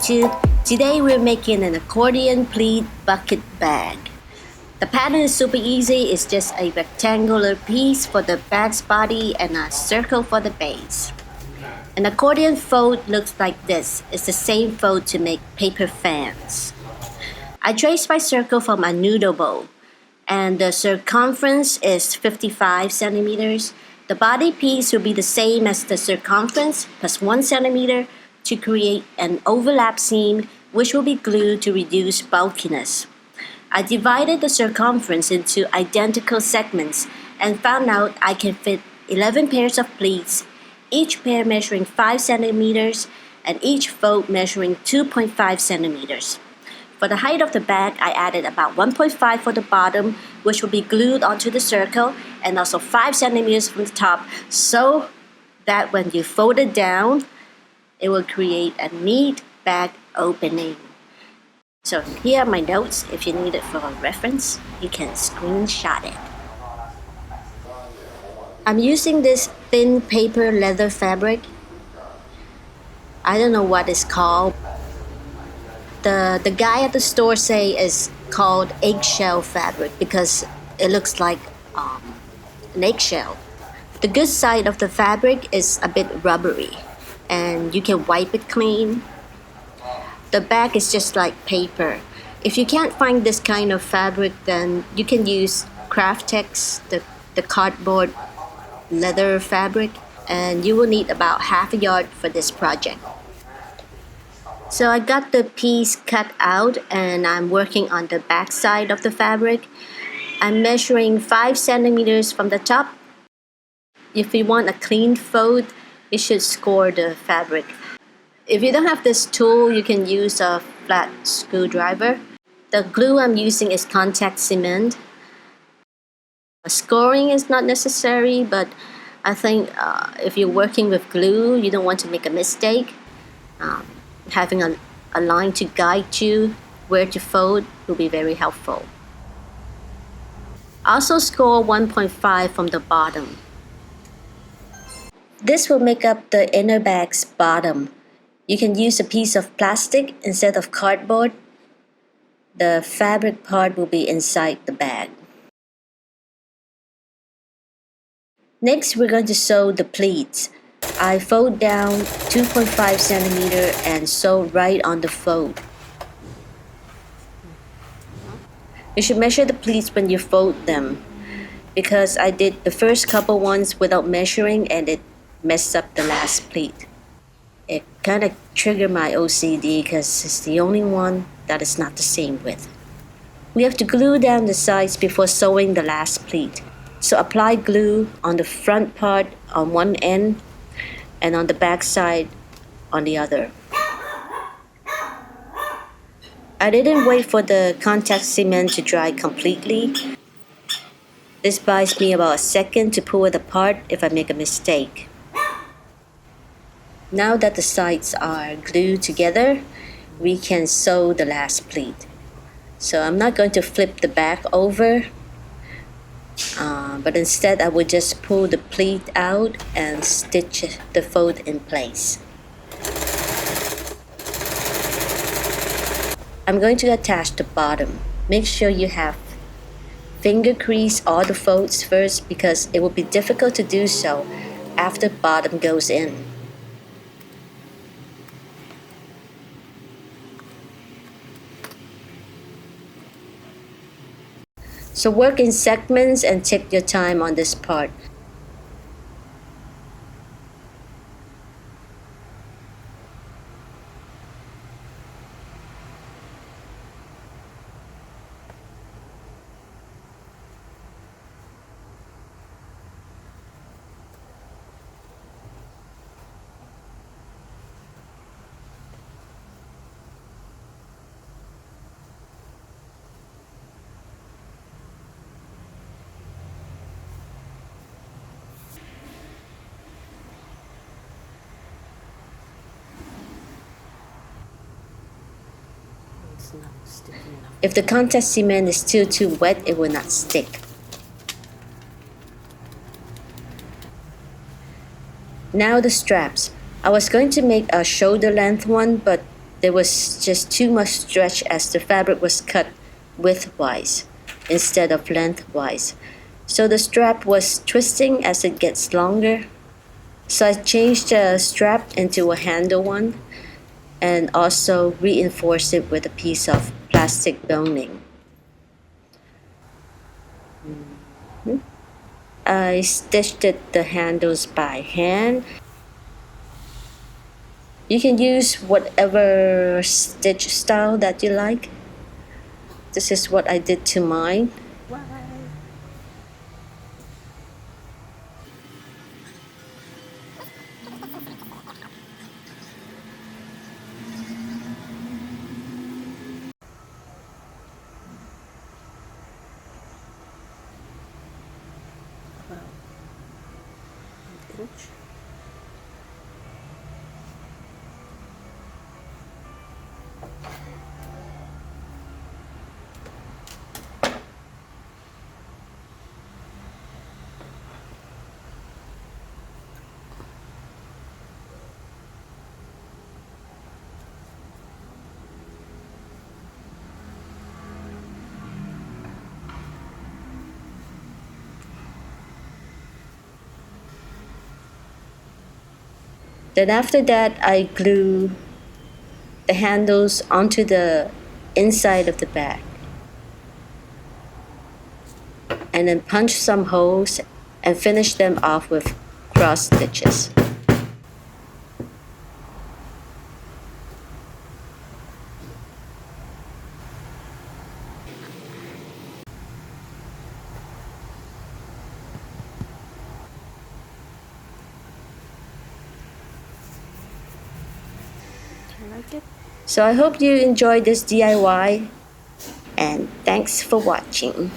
YouTube. Today we're making an accordion pleat bucket bag. The pattern is super easy. It's just a rectangular piece for the bag's body and a circle for the base. An accordion fold looks like this. It's the same fold to make paper fans. I traced my circle from a noodle bowl, and the circumference is 55 centimeters. The body piece will be the same as the circumference plus 1 centimeter to create an overlap seam, which will be glued to reduce bulkiness. I divided the circumference into identical segments and found out I can fit 11 pairs of pleats, each pair measuring 5 centimeters and each fold measuring 2.5 centimeters. For the height of the bag, I added about 1.5 for the bottom, which will be glued onto the circle, and also 5 centimeters from the top, so that when you fold it down, it will create a neat bag opening. So here are my notes. If you need it for reference, you can screenshot it. I'm using this thin paper leather fabric. I don't know what it's called. The guy at the store say it's called eggshell fabric because it looks like an eggshell. The good side of the fabric is a bit rubbery and you can wipe it clean. The bag is just like paper. If you can't find this kind of fabric, then you can use Craftex, the cardboard leather fabric, and you will need about half a yard for this project. So I got the piece cut out and I'm working on the back side of the fabric. I'm measuring 5 centimeters from the top. If you want a clean fold, you should score the fabric. If you don't have this tool, you can use a flat screwdriver. The glue I'm using is contact cement. Scoring is not necessary, but I think if you're working with glue, you don't want to make a mistake. Having a line to guide you where to fold will be very helpful. Also score 1.5 from the bottom. This will make up the inner bag's bottom. You can use a piece of plastic instead of cardboard. The fabric part will be inside the bag. Next, we're going to sew the pleats. I fold down 2.5 centimeter and sew right on the fold. You should measure the pleats when you fold them, because I did the first couple ones without measuring and it messed up the last pleat. It kind of triggered my OCD because it's the only one that is not the same width. We have to glue down the sides before sewing the last pleat. So apply glue on the front part on one end and on the back side on the other. I didn't wait for the contact cement to dry completely. This buys me about a second to pull it apart if I make a mistake. Now that the sides are glued together, we can sew the last pleat. So I'm not going to flip the back over, but instead I would just pull the pleat out and stitch the fold in place. I'm going to attach the bottom. Make sure you have finger crease all the folds first because it will be difficult to do so after bottom goes in. So work in segments and take your time on this part. If the contact cement is still too wet, it will not stick. Now the straps. I was going to make a shoulder length one, but There was just too much stretch as the fabric was cut widthwise instead of lengthwise. So the strap was twisting as it gets longer. So I changed the strap into a handle one and also reinforced it with a piece of plastic boning. I stitched the handles by hand. You can use whatever stitch style that you like. This is what I did to mine. Then after that, I glue the handles onto the inside of the bag. And then punch some holes and finish them off with cross stitches. So I hope you enjoyed this DIY and thanks for watching.